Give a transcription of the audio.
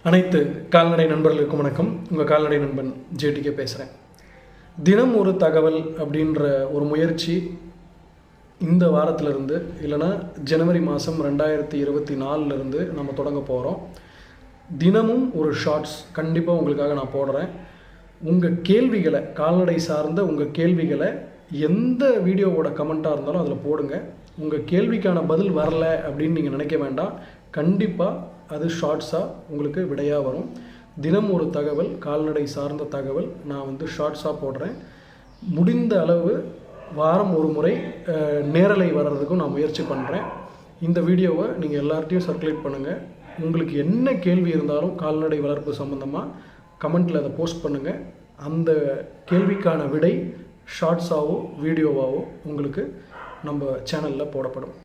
அனைத்து கால்நடை நண்பர்களுக்கும் வணக்கம். உங்கள் கால்நடை நண்பன் ஜேடிகே பேசுகிறேன். தினம் ஒரு தகவல் அப்படின்ற ஒரு முயற்சி இந்த வாரத்திலிருந்து இல்லைனா ஜனவரி மாதம் 2024 நம்ம தொடங்க போகிறோம். தினமும் ஒரு ஷார்ட்ஸ் கண்டிப்பாக உங்களுக்காக நான் போடுறேன். உங்கள் கேள்விகளை, கால்நடை சார்ந்த உங்கள் கேள்விகளை எந்த வீடியோவோட கமெண்ட்டாக இருந்தாலும் அதில் போடுங்க. உங்கள் கேள்விக்கான பதில் வரல அப்படின்னு நீங்கள் நினைக்க வேண்டாம். கண்டிப்பாக அது ஷார்ட்ஸாக உங்களுக்கு விடையாக வரும். தினம் ஒரு தகவல், கால்நடை சார்ந்த தகவல் நான் ஷார்ட்ஸாக போடுறேன். முடிந்த அளவு வாரம் ஒரு முறை நேரலை வர்றதுக்கும் நான் முயற்சி பண்ணுறேன். இந்த வீடியோவை நீங்கள் எல்லார்ட்டையும் சர்க்குலேட் பண்ணுங்கள். உங்களுக்கு என்ன கேள்வி இருந்தாலும் கால்நடை வளர்ப்பு சம்மந்தமாக கமெண்ட்டில் அதை போஸ்ட் பண்ணுங்கள். அந்த கேள்விக்கான விடை ஷார்ட்ஸாகவோ வீடியோவாகவோ உங்களுக்கு நம்ம சேனலில் போடப்படும்.